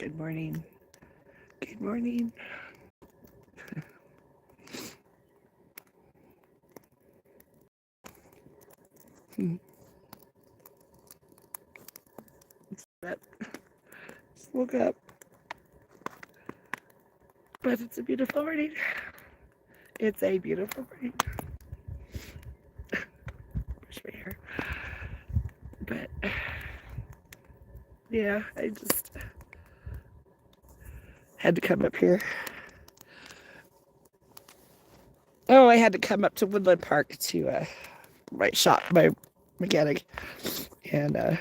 Good morning. Good morning. But just woke up. But it's a beautiful morning. It's a beautiful morning. Brush my hair. But yeah, I just had to come up here. Oh, I had to come up to Woodland Park to my mechanic, and I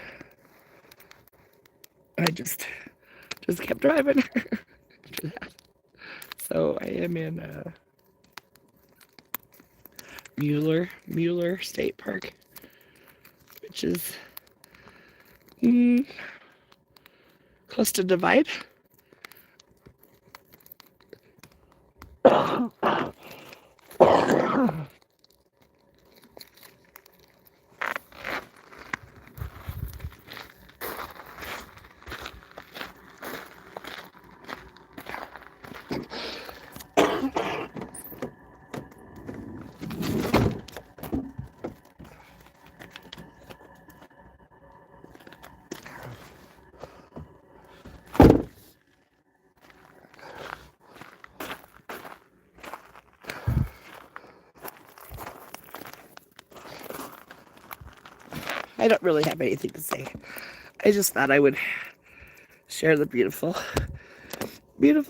just kept driving. So I am in Mueller State Park, which is close to Divide. I don't really have anything to say. I just thought I would share the beautiful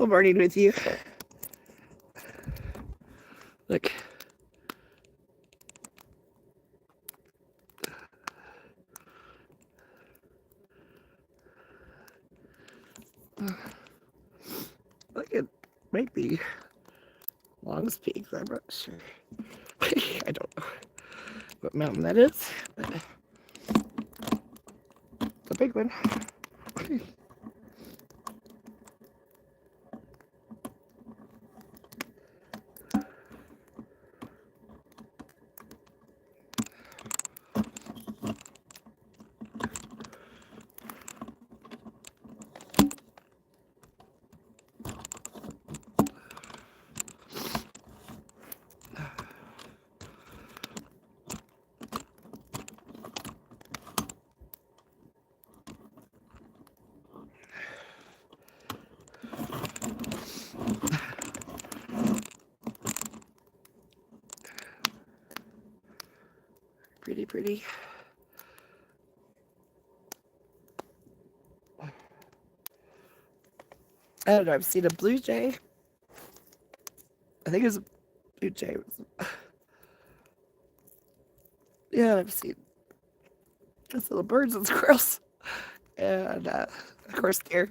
morning with you. Look. Look, it might be Long's Peak. I'm not sure. I don't know what mountain that is, but it's a big one. Pretty, pretty. I don't know. I've seen a blue jay. I think it was a blue jay. Yeah, I've seen just little birds and squirrels, and of course deer.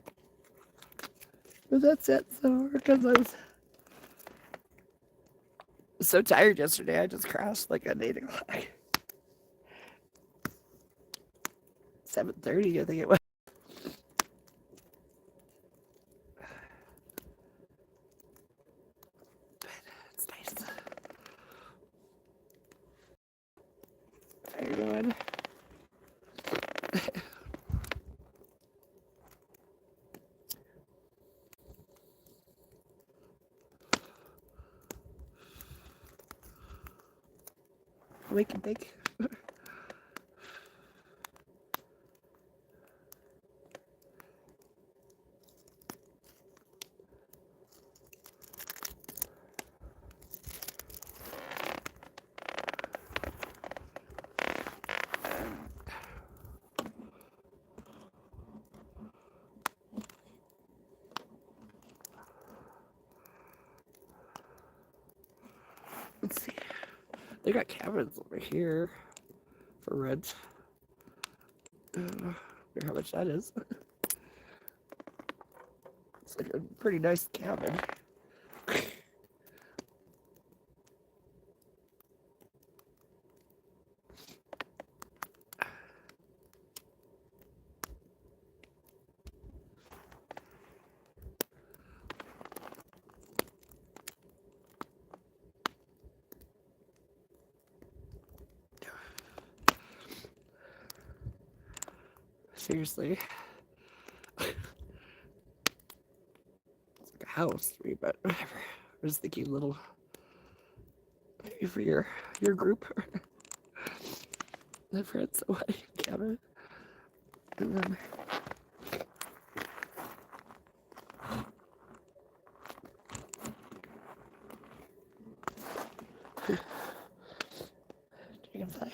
But that's it. So because I was so tired yesterday, I just crashed like at 8 o'clock, 7:30, I think it was. It's nice. How you doing? We can think. Let's see. They got cabins over here for rent. I wonder how much that is. It's like a pretty nice cabin. Seriously. house for me, but whatever. I was thinking little maybe for your group or the friends away cabin. And then dragonfly.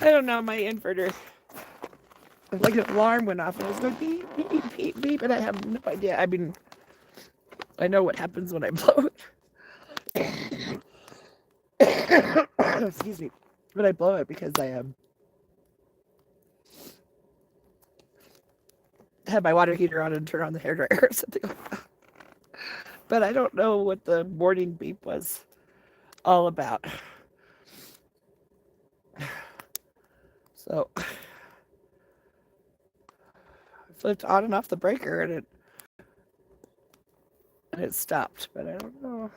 I don't know, my inverter, like an alarm went off and it was going beep, beep, beep, beep, and I have no idea. I mean, I know what happens when I blow it. Excuse me. But I blow it because I have my water heater on and turn on the hairdryer or something like that. But I don't know what the morning beep was all about. So I flipped on and off the breaker and it stopped, but I don't know.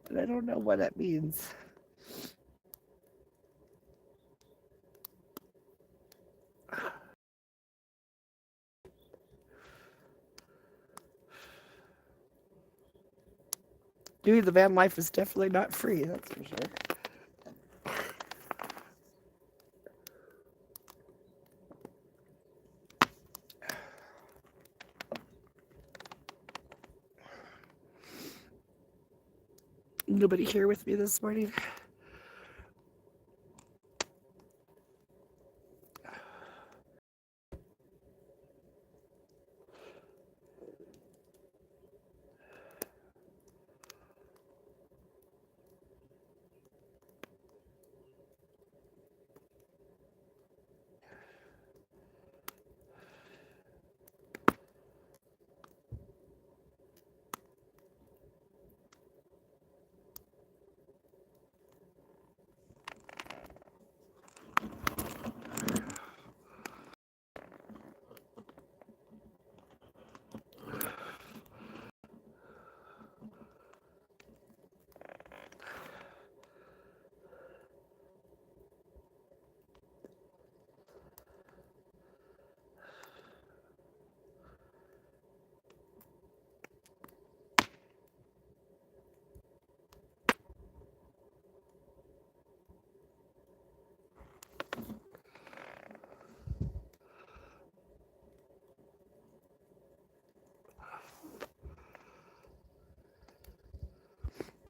But I don't know what that means. Dude, the van life is definitely not free, that's for sure. Nobody here with me this morning.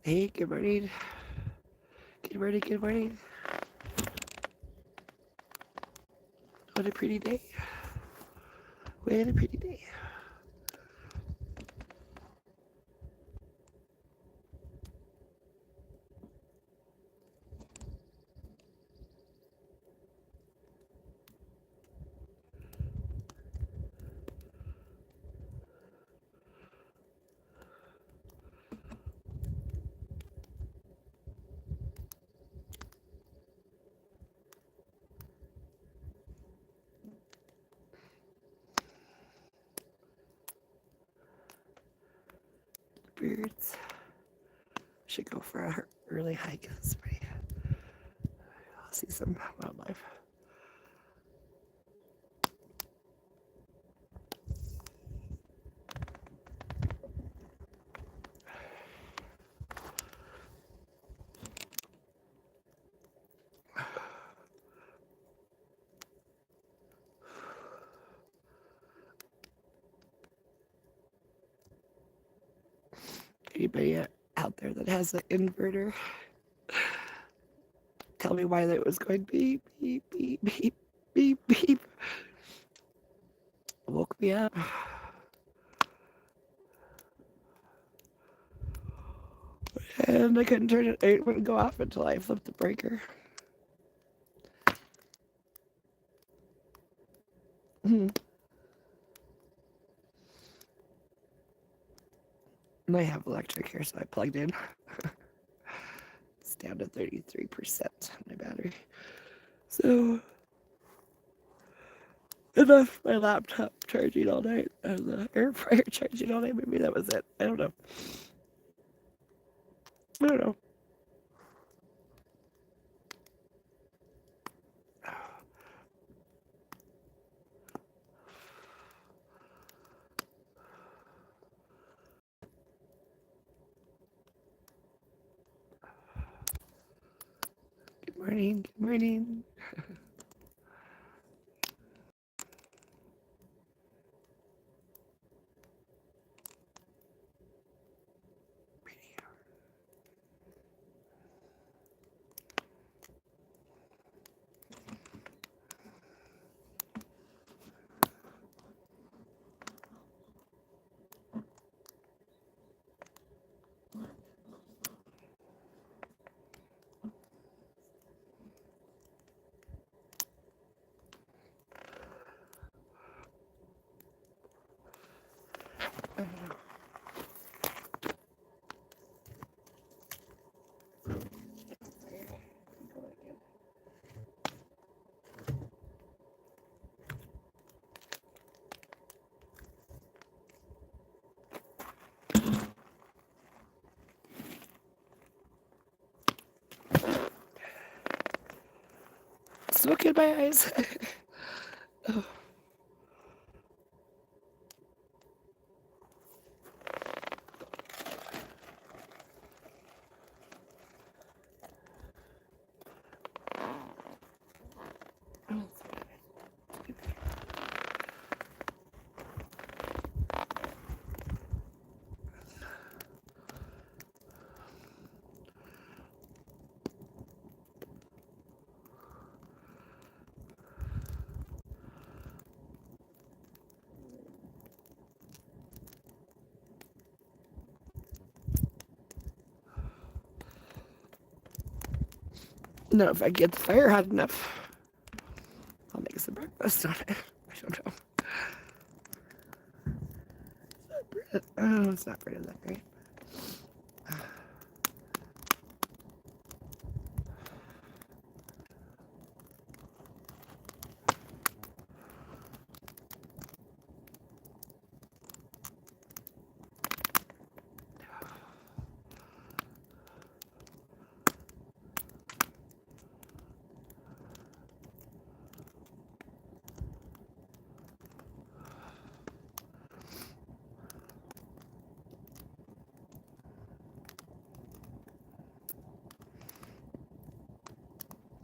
Hey, good morning. Good morning, good morning. What a pretty day. What a pretty day. Birds. Should go for a early hike this morning. I'll see some wildlife. Anybody out there that has an inverter, tell me why that was going beep, beep, beep, beep, beep, beep. Woke me up. And I couldn't turn it, it wouldn't go off until I flipped the breaker. And I have electric here, so I plugged in. down to 33% my battery. So I left my laptop charging all night and the air fryer charging all night. Maybe that was it. I don't know. I don't know. Good morning. Good morning. Smoke in my eyes. Oh. No, if I get the fire hot enough, I'll make some breakfast on it. I don't know. Bread. Oh, it's not bread, is that great?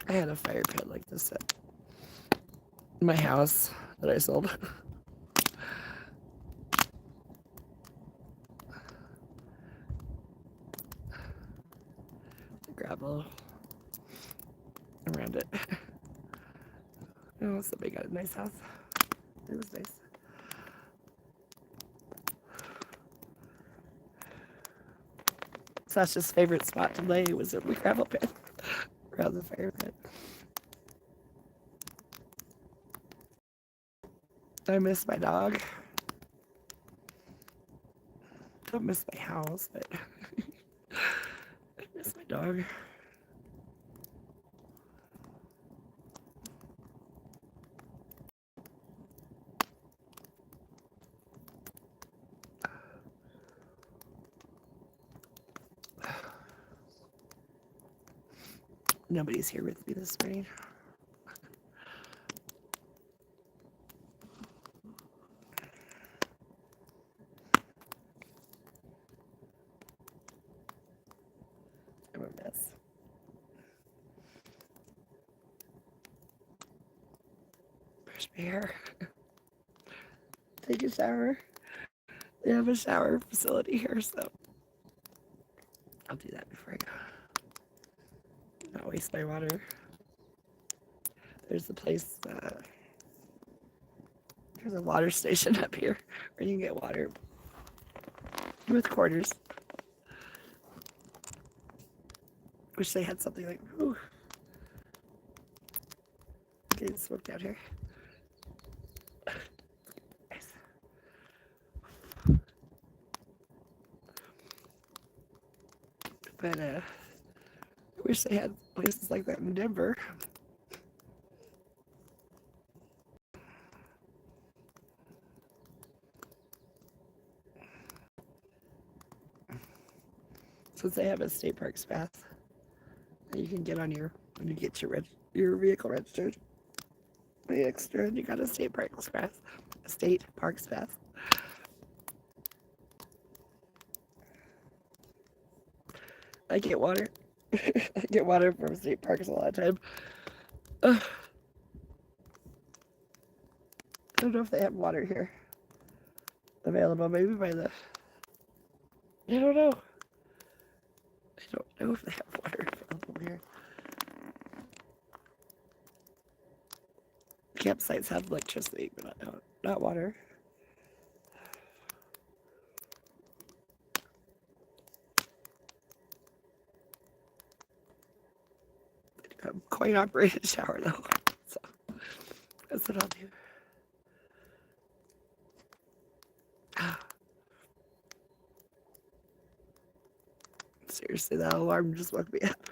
I had a fire pit like this at my house that I sold. The gravel around it. Oh, somebody got a nice house. It was nice. Sasha's favorite spot to lay was at the gravel pit around the fire pit. I miss my dog. Don't miss my house, but I miss my dog. Nobody's here with me this morning. I'm a mess. Brush my hair. Take a shower. They have a shower facility here, so I'll do that before I go. Not waste my water. There's a place, there's a water station up here where you can get water with quarters. Wish they had something like, ooh. Getting smoked out here. Nice. But, I wish they had places like that in Denver. Since they have a state parks pass that you can get on when you get your vehicle registered. The extra, and you got a state parks pass. A state parks pass. I get water. I get water from state parks a lot of time. I don't know if they have water here available. Maybe by the. I don't know. I don't know if they have water available here. Campsites have electricity, but not water. Coin operated shower though, so that's what I'll do. Seriously, that alarm just woke me up.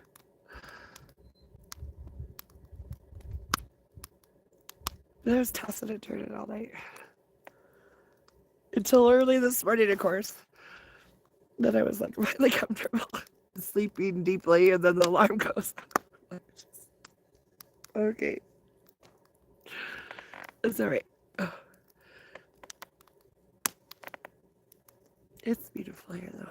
I was tossing and turning all night until early this morning, of course. Then I was like really comfortable, sleeping deeply, and then the alarm goes. Okay, it's all right. It's beautiful here, though.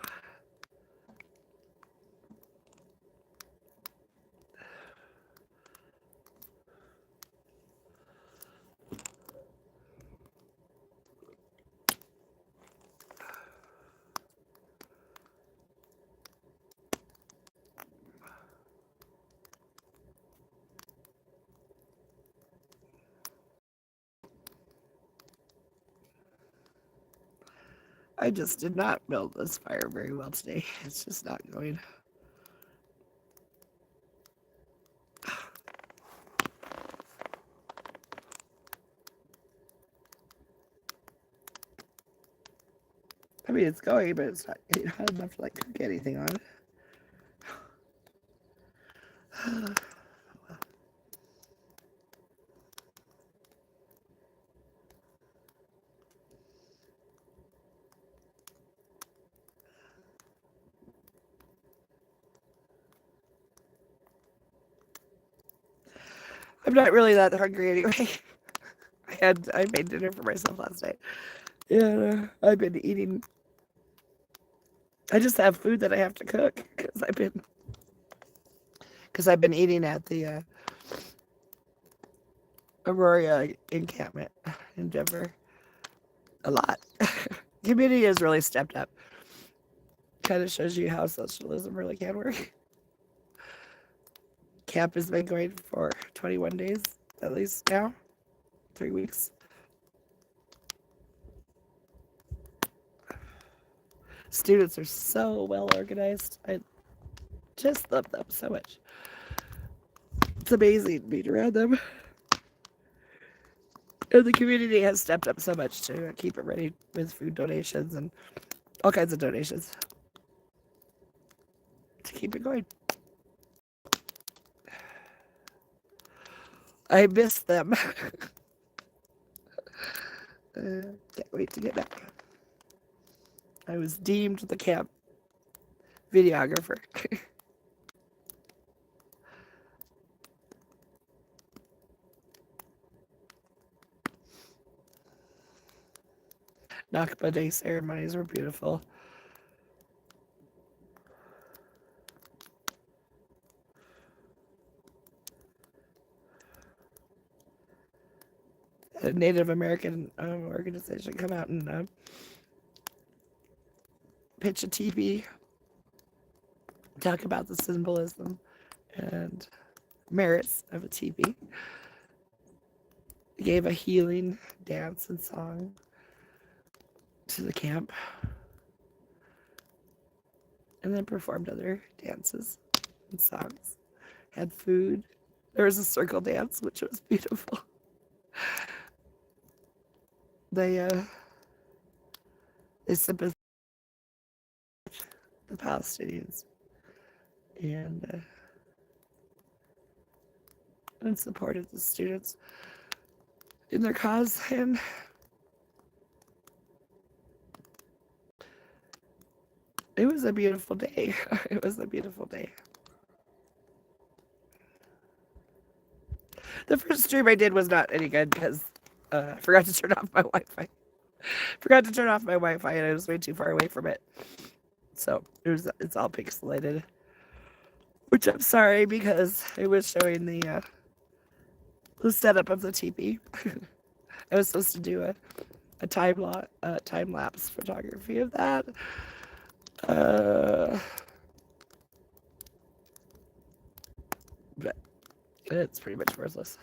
I just did not build this fire very well today. It's just not going. I mean, it's going, but it's not enough to like cook anything on. I'm not really that hungry anyway. I made dinner for myself last night. Yeah, I've been eating. I just have food that I have to cook because I've been eating at the Aurora encampment in Denver a lot. Community has really stepped up. Kind of shows you how socialism really can work. Camp has been going for 21 days at least now, 3 weeks. Students are so well organized. I just love them so much. It's amazing being around them. And the community has stepped up so much to keep it ready with food donations and all kinds of donations to keep it going. I miss them. Can't wait to get back. I was deemed the camp videographer. Nakba Day ceremonies were beautiful. A Native American organization come out and pitch a teepee, talk about the symbolism and merits of a teepee. Gave a healing dance and song to the camp, and then performed other dances and songs. Had food. There was a circle dance, which was beautiful. They sympathized with the Palestinians, and and supported the students in their cause, and it was a beautiful day. It was a beautiful day. The first stream I did was not any good because I forgot to turn off my Wi-Fi. Forgot to turn off my Wi-Fi, and I was way too far away from it. So it's all pixelated, which I'm sorry because it was showing the setup of the teepee. I was supposed to do a time lapse photography of that. But it's pretty much worthless.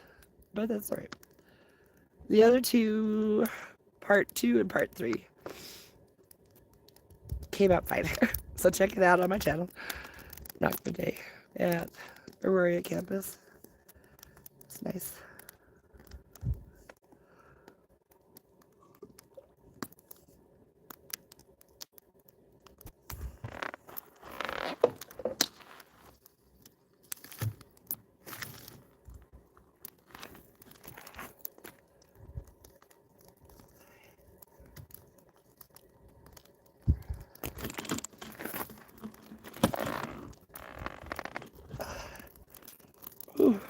But that's alright. The other two, part 2 and part 3, came out fine. So check it out on my channel. Not the day at Aurora campus. It's nice. Ooh.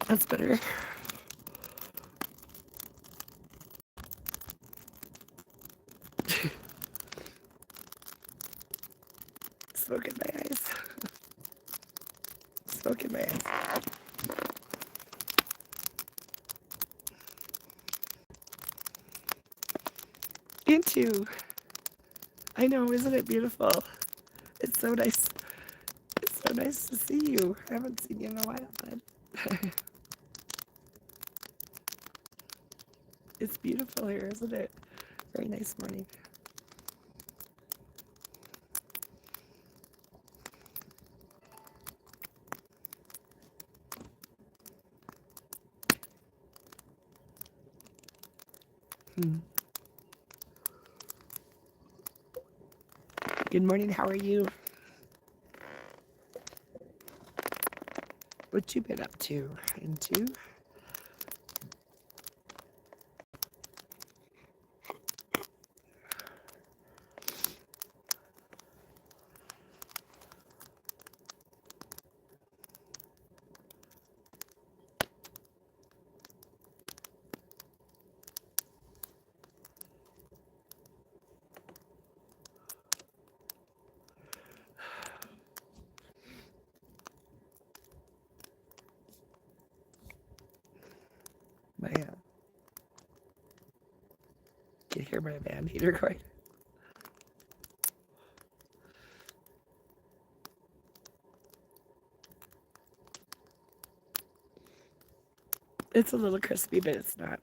That's better. Smoke in my eyes. Smoke in my eyes. Into. I know, isn't it beautiful? It's so nice. It's so nice to see you. I haven't seen you in a while, bud. It's beautiful here, isn't it? Very nice morning. Good morning, how are you? What you been up to? Into? My, can you hear my band heater going? It's a little crispy, but it's not.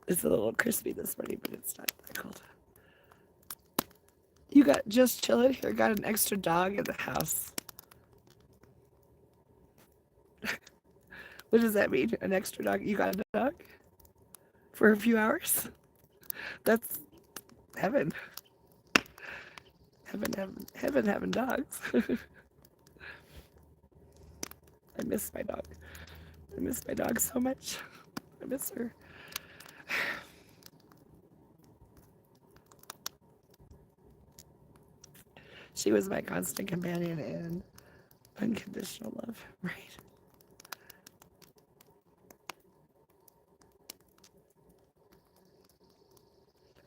It's a little crispy this morning, but it's not that cold. You got just chilling here, got an extra dog in the house. What does that mean? An extra dog? You got a dog? For a few hours? That's heaven. Heaven having dogs. I miss my dog. I miss my dog so much. I miss her. She was my constant companion and unconditional love, right?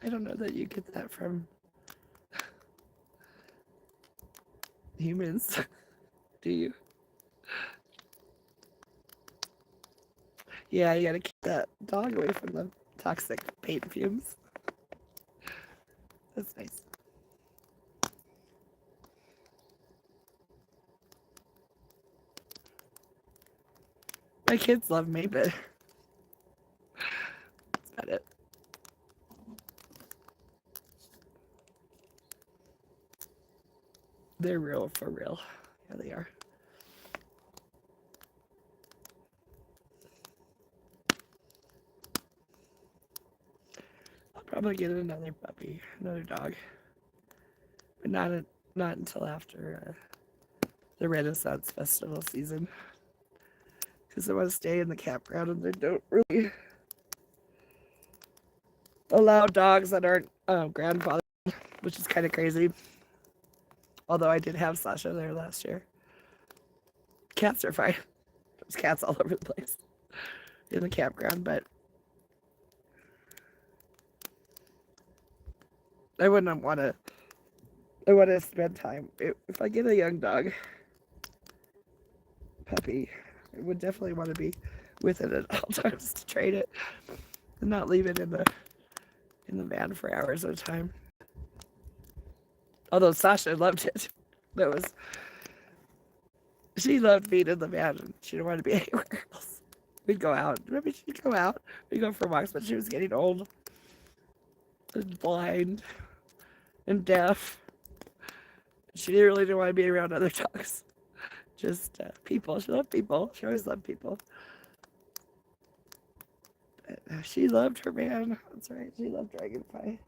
I don't know that you get that from humans, do you? Yeah, you gotta keep that dog away from the toxic paint fumes. That's nice. My kids love me, but that's about it. They're real for real. Yeah, they are. I'll probably get another puppy, another dog. But not until after the Renaissance Festival season. Because I want to stay in the campground and they don't really allow dogs that aren't grandfathered, which is kind of crazy. Although I did have Sasha there last year. Cats are fine. There's cats all over the place in the campground, but I wouldn't want to. I want to spend time. If I get a young dog, puppy, I would definitely want to be with it at all times to train it and not leave it in the van for hours at a time. Although Sasha loved it. She loved being in the van and she didn't want to be anywhere else. We'd go out. Maybe she'd go out. We'd go for walks, but she was getting old and blind and deaf. She really didn't want to be around other dogs. Just people. She loved people. She always loved people. But, she loved her man. That's right. She loved Dragonfly.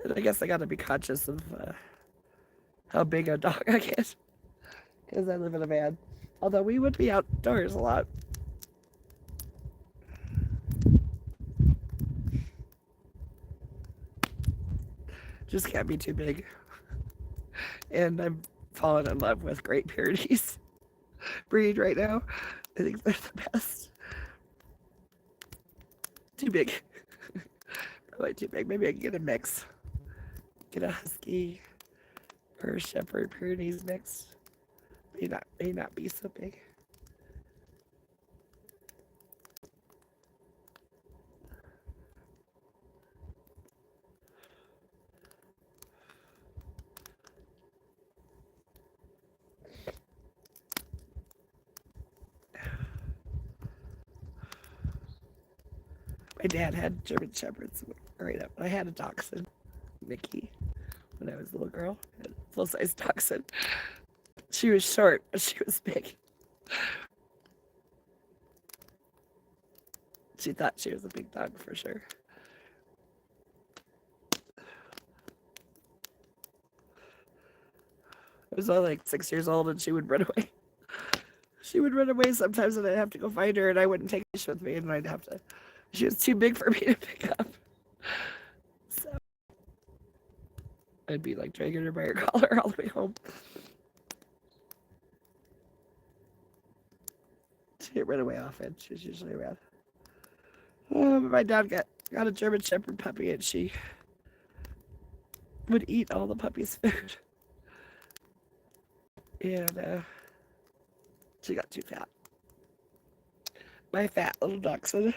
And I guess I got to be conscious of how big a dog I get. Because I live in a van. Although we would be outdoors a lot. Just can't be too big. And I'm falling in love with Great Pyrenees breed right now. I think they're the best. Too big. Probably too big. Maybe I can get a mix. Get a Husky or a Shepherd Pyrenees mix. May not be so big. My dad had German Shepherds right up. I had a Dachshund, Mickey, when I was a little girl. A full-size Dachshund. She was short, but she was big. She thought she was a big dog for sure. I was only like 6 years old and she would run away. She would run away sometimes and I'd have to go find her and I wouldn't take her with me and I'd have to. She was too big for me to pick up. So I'd be like dragging her by her collar all the way home. She'd run away often. She was usually around. My dad got a German Shepherd puppy and she would eat all the puppy's food. And she got too fat. My fat little dachshund.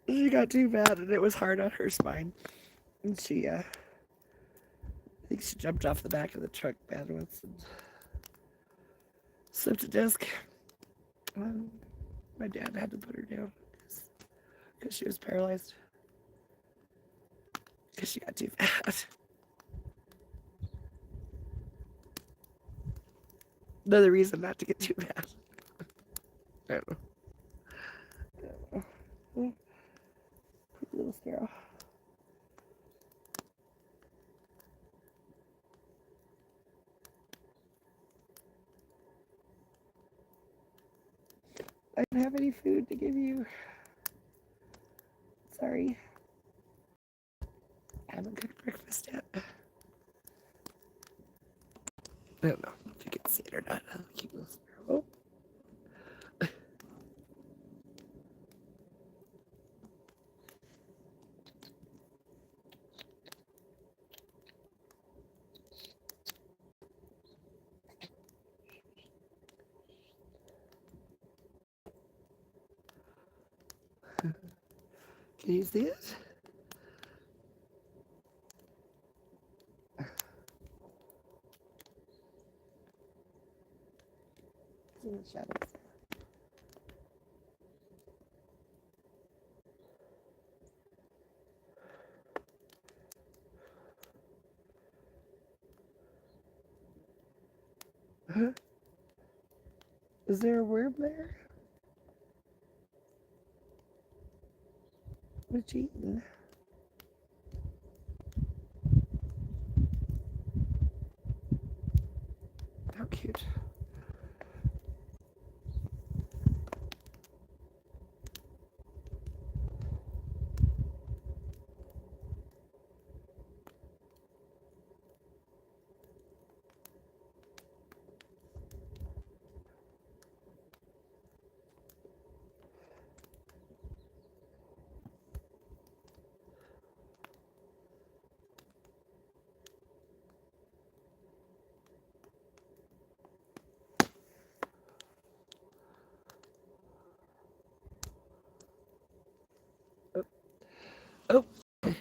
She got too fat and it was hard on her spine. And she, I think she jumped off the back of the truck bed once and slipped a disc. My dad had to put her down because she was paralyzed. Because she got too fat. Another reason not to get too fat. I don't know. Little sparrow. I don't have any food to give you. Sorry. I haven't cooked breakfast yet. I don't know if you can see it or not. I'll keep this sparrow. Can you see it? It's in the shadows. Huh? Is there a worm there? What you eating? How cute. Oh, oh,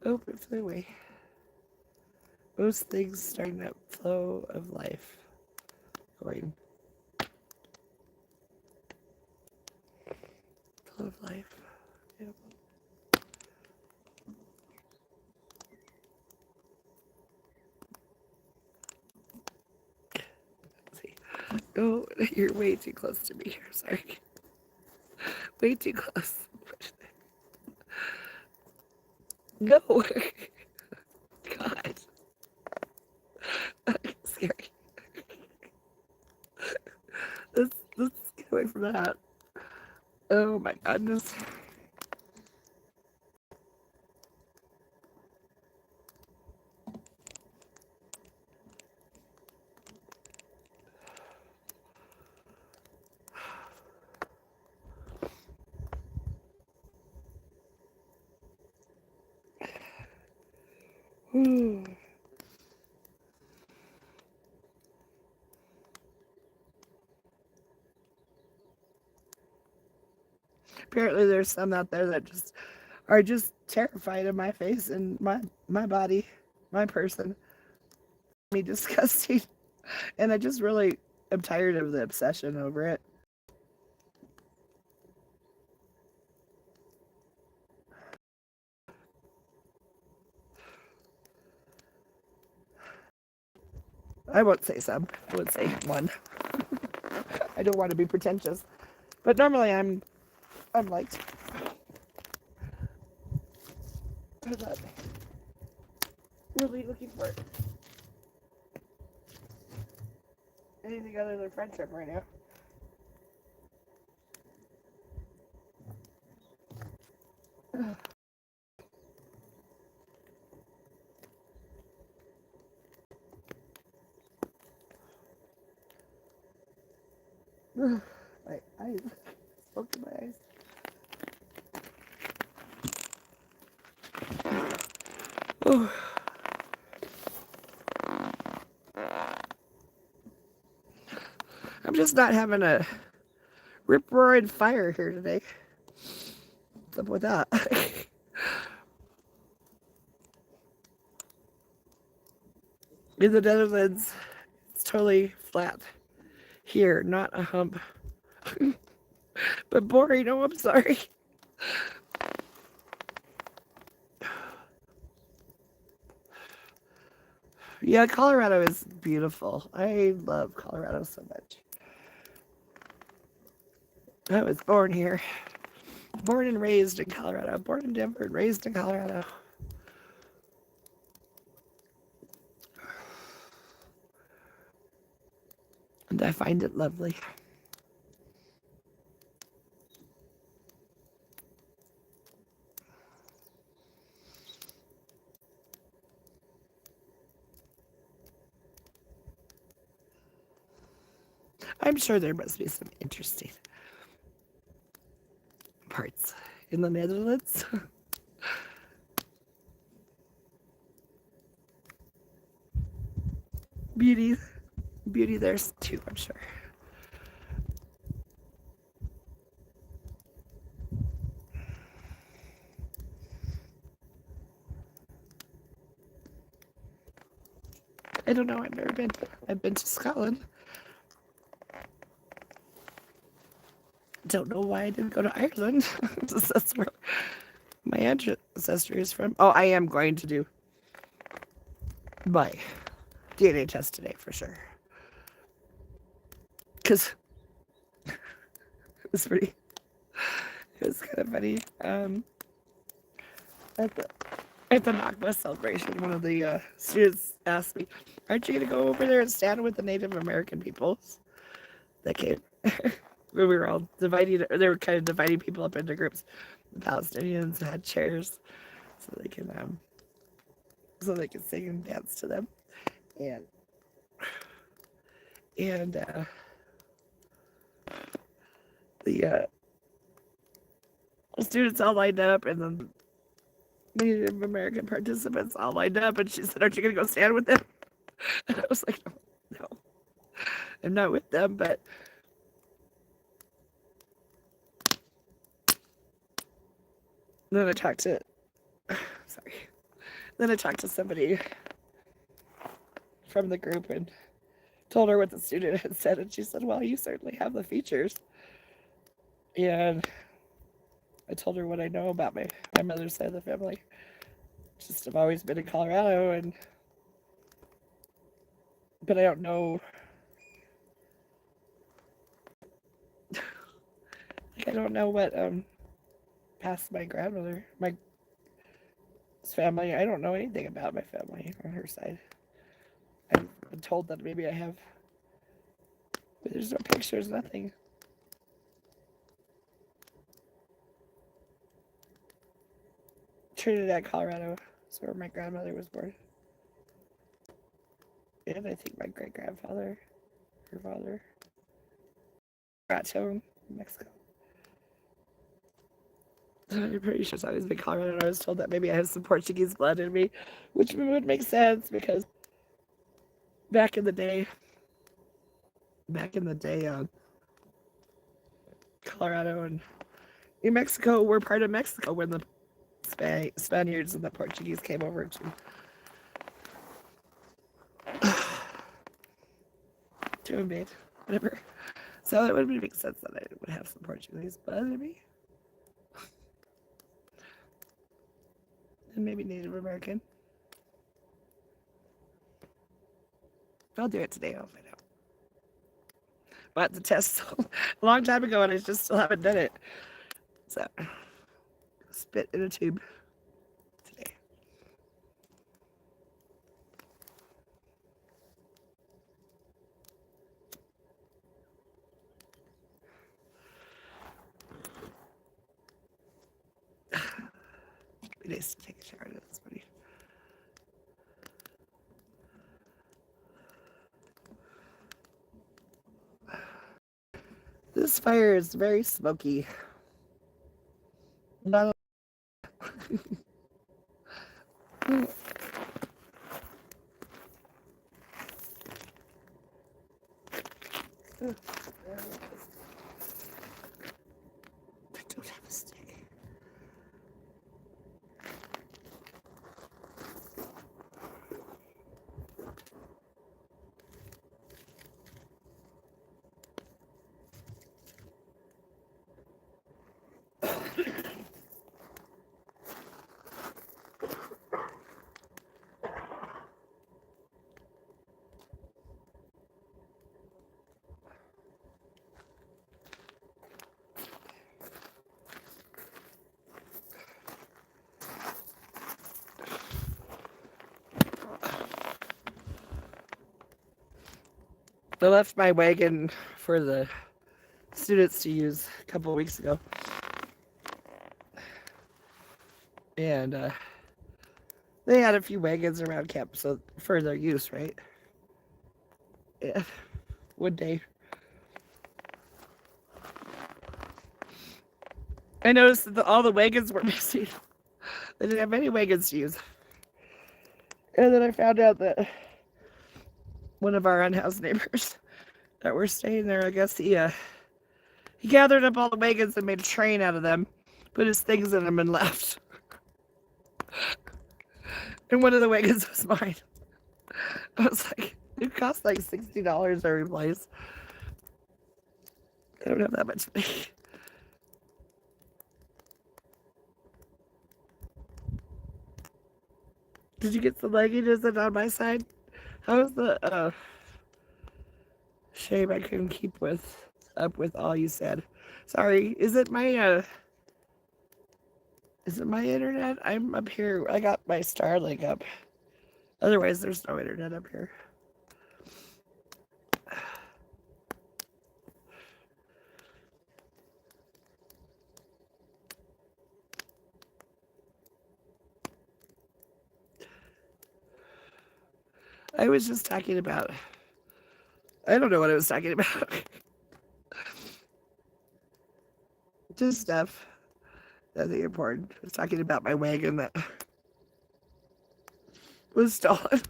oh, it flew away. Most things starting that flow of life. Going. Flow of life. Yep. Let's see. Oh, you're way too close to me here. Sorry. Way too close. No. God. Scary. Let's get away from that. Oh my goodness. Apparently there's some out there that just are just terrified of my face and my body, my person. Me disgusting. And I just really am tired of the obsession over it. I won't say some. I would say one. I don't want to be pretentious. But normally I'm liked. I'm not really looking for anything other than friendship right now. My eyes. Spoke to my eyes. Oh. I'm just not having a rip-roaring fire here today. What's up with that? In the Netherlands, it's totally flat. Here, not a hump. But boring, oh, I'm sorry. Yeah, Colorado is beautiful. I love Colorado so much. I was born here. Born and raised in Colorado. Born in Denver and raised in Colorado. And I find it lovely. I'm sure there must be some interesting parts in the Netherlands. Beauty there's too, I'm sure. I don't know, I've never been. I've been to Scotland. Don't know why I didn't go to Ireland. That's where my ancestry is from. Oh, I am going to do my DNA test today for sure. Because it It was kind of funny. At the at the Nakba celebration, one of the students asked me, "Aren't you going to go over there and stand with the Native American peoples that came?" We were all dividing. They were kind of dividing people up into groups. The Palestinians had chairs, so they can sing and dance to them, and and the students all lined up, and then Native American participants all lined up, and she said, "Aren't you going to go stand with them?" And I was like, "No, I'm not with them." But then I talked to, sorry, then I talked to somebody from the group and told her what the student had said, and she said, "Well, you certainly have the features." And I told her what I know about my mother's side of the family. Just I've always been in Colorado, but I don't know. I don't know what past my grandmother, my family. I don't know anything about my family on her side. I've been told that maybe I have, but there's no pictures, nothing. Trinidad, Colorado is where my grandmother was born. And I think my great grandfather, her father, Raton, Mexico. I'm pretty sure it's always been Colorado, and I was told that maybe I have some Portuguese blood in me, which would make sense because back in the day, Colorado and New Mexico were part of Mexico when the Spaniards and the Portuguese came over to invade, whatever. So it would make sense that I would have some Portuguese blood in me. And maybe Native American. I'll do it today. I'll find out. But the test a long time ago, and I just still haven't done it. So, spit in a tube today. It'd be nice to take a shower. That's funny. This fire is very smoky. Not I don't have a stick. I left my wagon for the students to use a couple of weeks ago. And they had a few wagons around camp so for their use, right? Yeah. One day. I noticed that all the wagons were missing. They didn't have any wagons to use. And then I found out that one of our unhoused neighbors that were staying there, I guess he gathered up all the wagons and made a train out of them, put his things in them, and left. And one of the wagons was mine. I was like, it cost like $60 to replace. I don't have that much money. Did you get some legginess on my side? How was the shame I couldn't keep up with all you said? Sorry, is it my Is it my internet? I'm up here. I got my Starlink up. Otherwise, there's no internet up here. I was just talking about, I don't know what I was talking about. Just stuff. Nothing important. I was talking about my wagon that was stolen,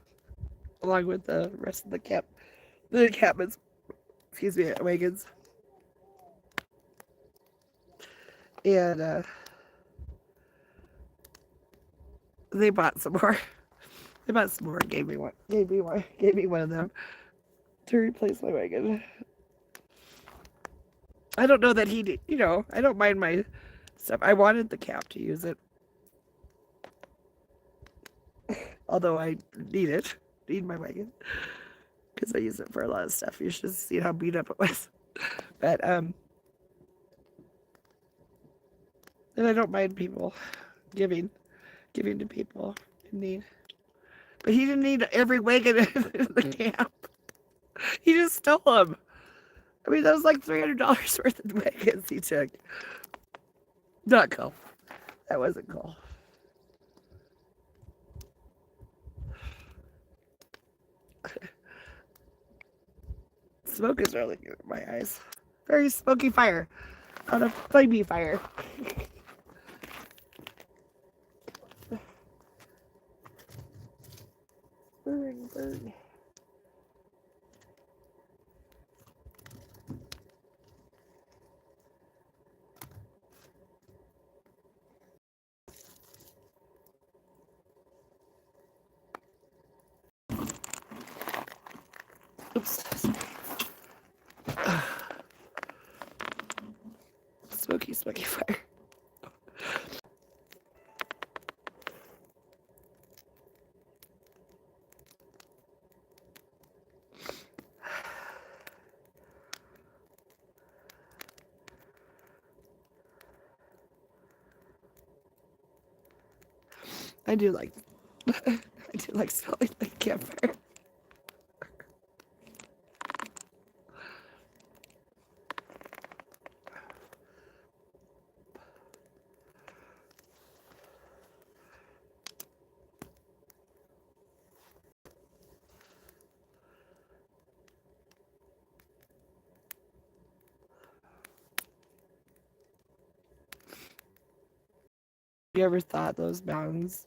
along with the rest of the cabins, excuse me, wagons. And they bought some more. They bought some more and gave me one of them to replace my wagon. I don't know that he did, I don't mind my stuff. I wanted the cap to use it. Although I need my wagon. Because I use it for a lot of stuff. You should see how beat up it was. But, and I don't mind people giving to people in need. But he didn't need every wagon in the camp. He just stole them. I mean, that was like $300 worth of wagons he took. Not cool. That wasn't cool. Smoke is really good in my eyes. Very smoky fire. On a flamey fire. Burn. Oops. Smoky fire. I do like smelling like campfire. You ever thought those mountains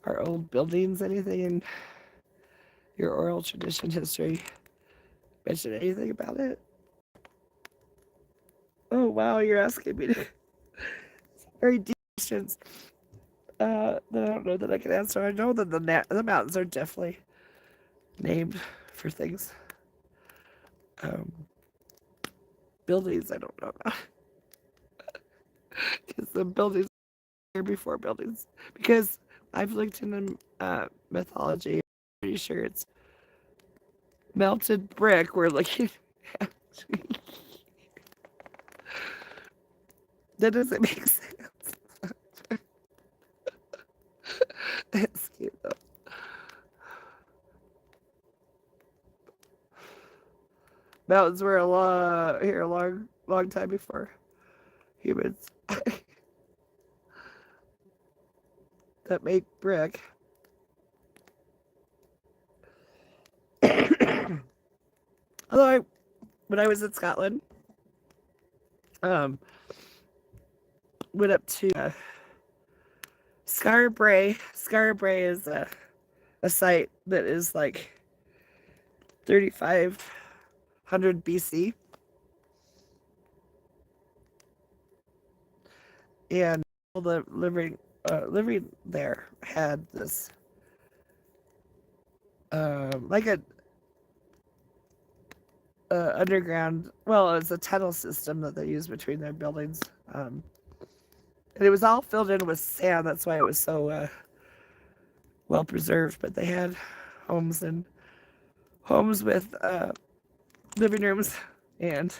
are old buildings? Anything in your oral tradition history mention anything about it? Oh wow, you're asking me to very deep questions that I don't know that I can answer. I know that the mountains are definitely named for things. Buildings, I don't know about. Because the buildings are here before buildings. Because I've looked in the mythology. I'm pretty sure it's melted brick we're looking at. That doesn't make sense. That's cute though. Mountains were here a long time before humans that make brick. Although when I was in Scotland, went up to Skara Brae. Skara Brae is a site that is like 3,500 BC. And all the living there had this like a underground, well, it's a tunnel system that they use between their buildings. And it was all filled in with sand. That's why it was so well preserved. But they had homes with living rooms and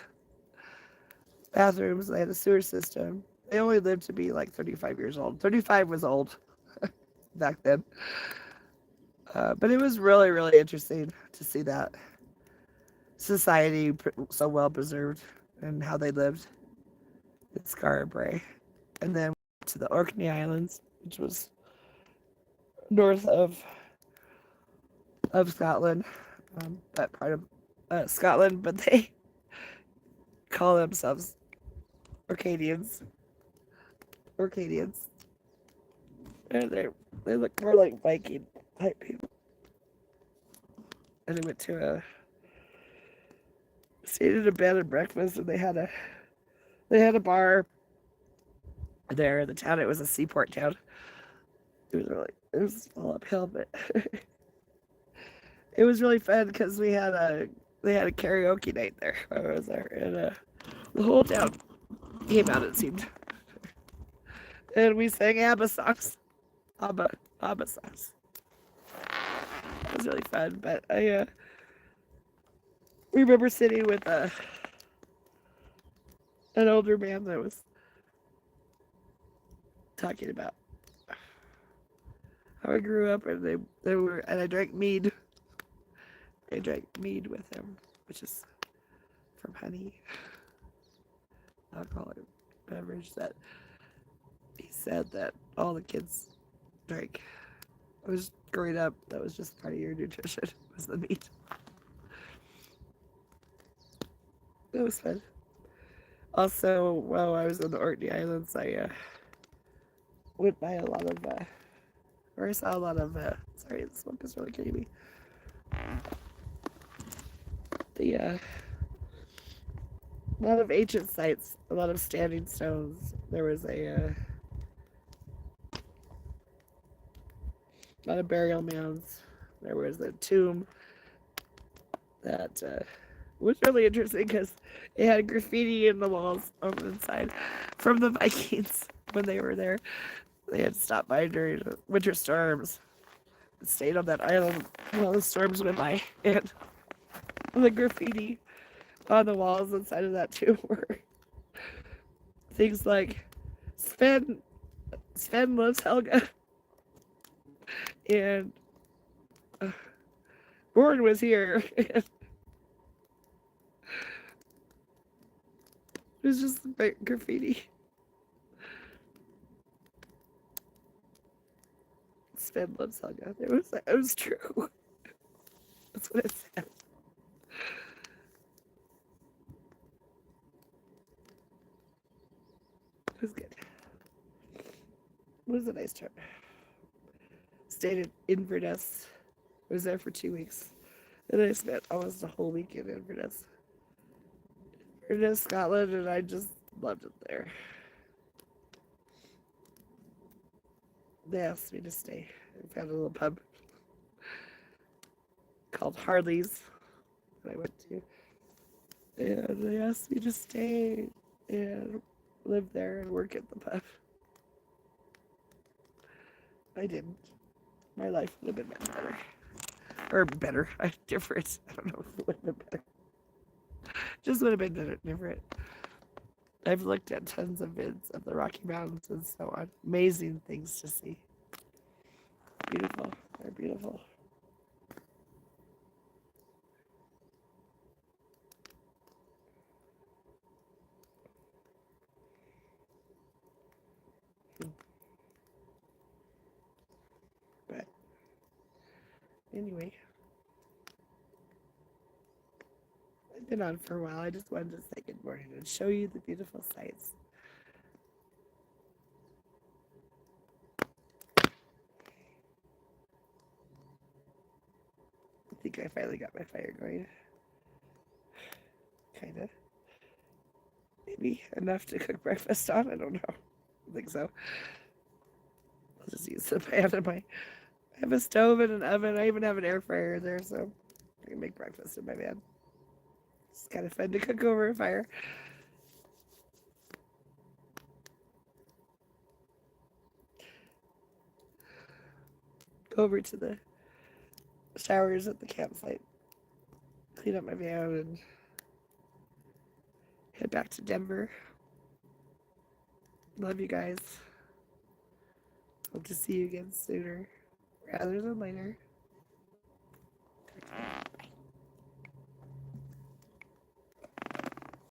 bathrooms. They had a sewer system. They only lived to be like 35 years old. 35 was old back then. But it was really, really interesting to see that society so well preserved and how they lived in Skara Brae. And then to the Orkney Islands, which was north of Scotland, that part of Scotland, but they call themselves Orcadians. Orcadians. And they look more like Viking type people. And I went to stayed at a bed and breakfast, and they had a bar there in the town. It was a seaport town. It was all uphill, but it was really fun because they had a karaoke night there. I was there, and the whole town came out. It seemed, and we sang ABBA songs, ABBA songs. It was really fun. But I remember sitting with an older man that was talking about how I grew up, and I drank mead. I drank mead with him, which is from honey, alcoholic beverage that he said that all the kids drank. I was growing up, that was just part of your nutrition, was the meat. It was fun. Also, while I was in the Orkney Islands, I went by a lot of, or I saw a lot of, sorry, the smoke is really getting me. A lot of ancient sites, a lot of standing stones. There was a lot of burial mounds. There was a tomb that was really interesting because it had graffiti in the walls on the inside from the Vikings when they were there. They had stopped by during winter storms and stayed on that island while the storms went by. And the graffiti on the walls inside of that tomb were things like Sven loves Helga, and Gordon was here. It was just graffiti. Sven loves Helga. It was true. That's what it said. It was good. It was a nice trip. Stayed in Inverness. I was there for 2 weeks. And I spent almost a whole week in Inverness. Inverness, Scotland, and I just loved it there. They asked me to stay. I found a little pub called Harley's that I went to. And they asked me to stay and live there and work at the pub. I didn't. My life would have been better. Or better. Different. I don't know if it would have been better. Just would have been different. I've looked at tons of vids of the Rocky Mountains and so on. Amazing things to see. Beautiful. They're beautiful. But anyway, I've been on for a while. I just wanted to say good morning and show you the beautiful sights. I think I finally got my fire going. Kinda. Maybe enough to cook breakfast on. I don't know. I think so. I'll just use the pan in I have a stove and an oven. I even have an air fryer there, so I can make breakfast in my van. It's kind of fun to cook over a fire. Go over to the showers at the campsite, clean up my van, and head back to Denver. Love you guys. Hope to see you again sooner rather than later.